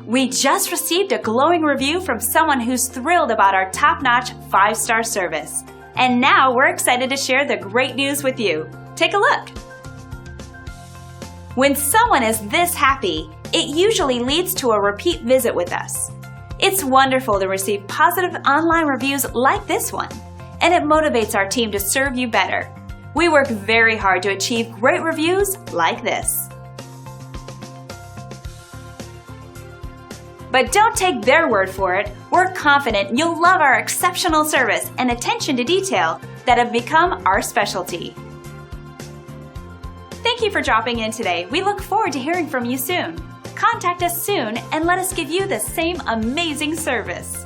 We just received a glowing review from someone who's thrilled about our top-notch 5-star service. And now we're excited to share the great news with you. Take a look. When someone is this happy, it usually leads to a repeat visit with us. It's wonderful to receive positive online reviews like this one, and it motivates our team to serve you better. We work very hard to achieve great reviews like this. But don't take their word for it. We're confident you'll love our exceptional service and attention to detail that have become our specialty. Thank you for dropping in today. We look forward to hearing from you soon. Contact us soon and let us give you the same amazing service.